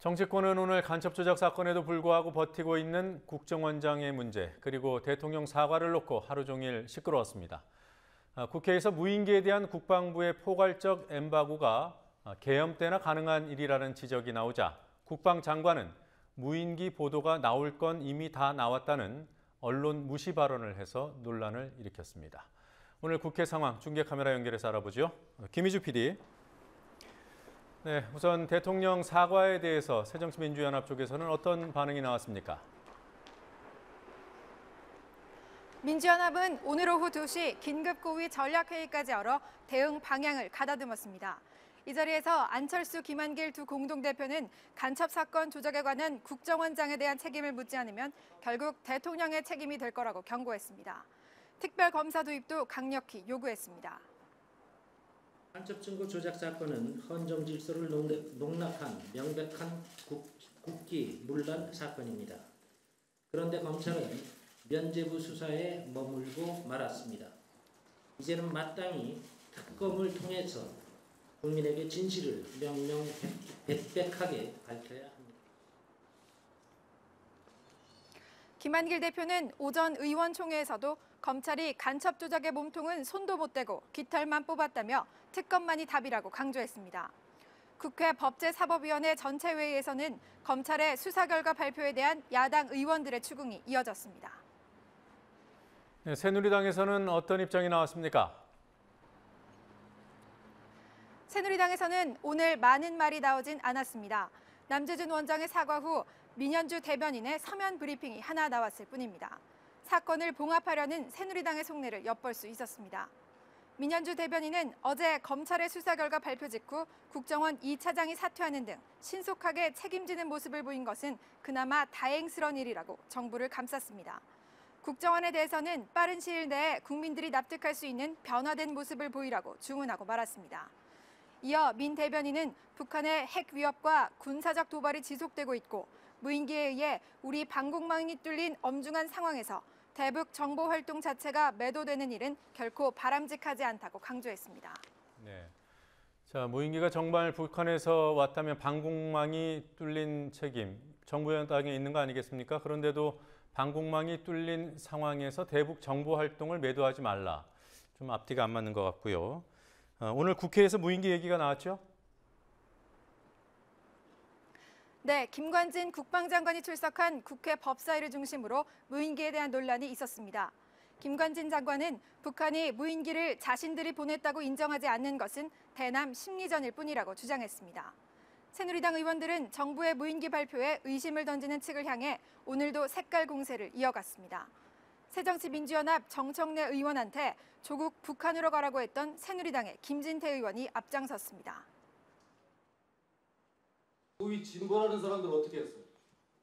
정치권은 오늘 간첩 조작 사건에도 불구하고 버티고 있는 국정원장의 문제, 그리고 대통령 사과를 놓고 하루 종일 시끄러웠습니다. 국회에서 무인기에 대한 국방부의 포괄적 엠바고가 계엄 때나 가능한 일이라는 지적이 나오자 국방장관은 무인기 보도가 나올 건 이미 다 나왔다는 언론 무시 발언을 해서 논란을 일으켰습니다. 오늘 국회 상황 중계 카메라 연결해서 알아보죠. 김희주 PD. 네, 우선 대통령 사과에 대해서 새정치민주연합 쪽에서는 어떤 반응이 나왔습니까? 민주연합은 오늘 오후 2시 긴급고위 전략회의까지 열어 대응 방향을 가다듬었습니다. 이 자리에서 안철수, 김한길 두 공동대표는 간첩 사건 조작에 관한 국정원장에 대한 책임을 묻지 않으면 결국 대통령의 책임이 될 거라고 경고했습니다. 특별검사 도입도 강력히 요구했습니다. 간첩 증거 조작 사건은 헌정 질서를 농락한 명백한 국기 문란 사건입니다. 그런데 검찰은 면죄부 수사에 머물고 말았습니다. 이제는 마땅히 특검을 통해서 국민에게 진실을 명명백백하게 밝혀야 합니다. 김한길 대표는 오전 의원총회에서도 검찰이 간첩 조작의 몸통은 손도 못 대고 깃털만 뽑았다며 특검만이 답이라고 강조했습니다. 국회 법제사법위원회 전체 회의에서는 검찰의 수사 결과 발표에 대한 야당 의원들의 추궁이 이어졌습니다. 네, 새누리당에서는 어떤 입장이 나왔습니까? 새누리당에서는 오늘 많은 말이 나오진 않았습니다. 남재준 원장의 사과 후 민현주 대변인의 서면 브리핑이 하나 나왔을 뿐입니다. 사건을 봉합하려는 새누리당의 속내를 엿볼 수 있었습니다. 민현주 대변인은 어제 검찰의 수사 결과 발표 직후 국정원 2차장이 사퇴하는 등 신속하게 책임지는 모습을 보인 것은 그나마 다행스러운 일이라고 정부를 감쌌습니다. 국정원에 대해서는 빠른 시일 내에 국민들이 납득할 수 있는 변화된 모습을 보이라고 주문하고 말았습니다. 이어 민 대변인은 북한의 핵 위협과 군사적 도발이 지속되고 있고 무인기에 의해 우리 방공망이 뚫린 엄중한 상황에서 대북 정보 활동 자체가 매도되는 일은 결코 바람직하지 않다고 강조했습니다. 네. 자, 무인기가 정말 북한에서 왔다면 방공망이 뚫린 책임, 정부 여당에 있는 거 아니겠습니까? 그런데도 방공망이 뚫린 상황에서 대북 정보 활동을 매도하지 말라. 좀 앞뒤가 안 맞는 것 같고요. 오늘 국회에서 무인기 얘기가 나왔죠? 네, 김관진 국방장관이 출석한 국회 법사위를 중심으로 무인기에 대한 논란이 있었습니다. 김관진 장관은 북한이 무인기를 자신들이 보냈다고 인정하지 않는 것은 대남 심리전일 뿐이라고 주장했습니다. 새누리당 의원들은 정부의 무인기 발표에 의심을 던지는 측을 향해 오늘도 색깔 공세를 이어갔습니다. 새정치민주연합 정청래 의원한테 조국 북한으로 가라고 했던 새누리당의 김진태 의원이 앞장섰습니다. 소위 진보라는 사람들은 어떻게 했어요?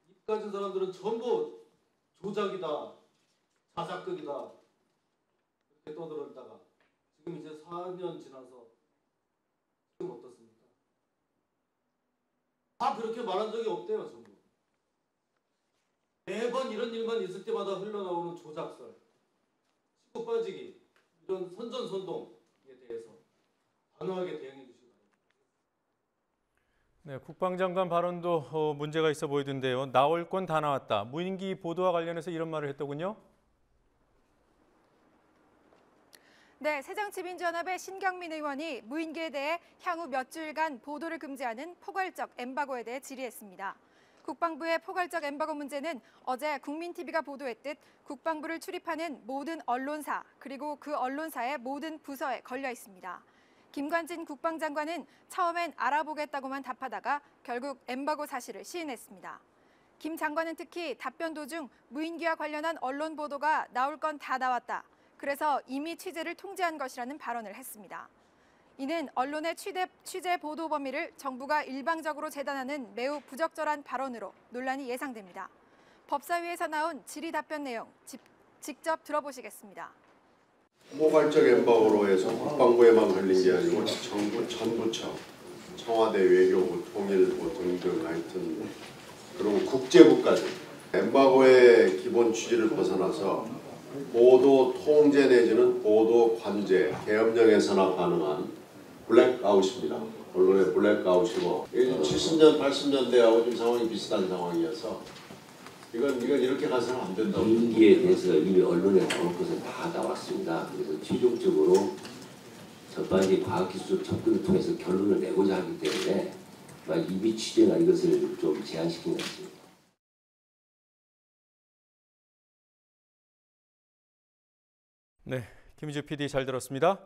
입 가진 사람들은 전부 조작이다, 자작극이다 이렇게 떠들었다가 지금 이제 4년 지나서 지금 어떻습니까? 다 그렇게 말한 적이 없대요, 전부. 매번 이런 일만 있을 때마다 흘러나오는 조작설, 치고 빠지기, 이런 선전선동에 대해서 단호하게 대응해 주시기 바랍니다. 네, 국방장관 발언도 문제가 있어 보이던데요. 나올 건 다 나왔다. 무인기 보도와 관련해서 이런 말을 했더군요. 네, 새정치민주연합의 신경민 의원이 무인기에 대해 향후 몇 주일간 보도를 금지하는 포괄적 엠바고에 대해 질의했습니다. 국방부의 포괄적 엠바고 문제는 어제 국민TV가 보도했듯 국방부를 출입하는 모든 언론사 그리고 그 언론사의 모든 부서에 걸려 있습니다. 김관진 국방장관은 처음엔 알아보겠다고만 답하다가 결국 엠바고 사실을 시인했습니다. 김 장관은 특히 답변 도중 무인기와 관련한 언론 보도가 나올 건 다 나왔다. 그래서 이미 취재를 통제한 것이라는 발언을 했습니다. 이는 언론의 취재 보도 범위를 정부가 일방적으로 재단하는 매우 부적절한 발언으로 논란이 예상됩니다. 법사위에서 나온 질의 답변 내용 직접 들어보시겠습니다. 포괄적 엠바고로 해서 국방부에만 걸린 게 아니고 정부 전 부처, 청와대, 외교부, 통일부 등등 하여튼 그리고 국제부까지 엠바고의 기본 취지를 벗어나서 보도 통제 내지는 보도 관제, 계엄령에서나 가능한 블랙아웃입니다. 언론의 블랙아웃이고 70년, 80년대하고 좀 상황이 비슷한 상황이어서 이건 이렇게 가서는 안 된다고. 무인기에 대해서 이미 언론에 나올 것은 다 나왔습니다. 그래서 최종적으로 전반기 과학기술 접근을 통해서 결론을 내고자 하기 때문에 이미 취재나 이것을 좀 제한시킨 것 같습니다. 네, 김희주 PD 잘 들었습니다.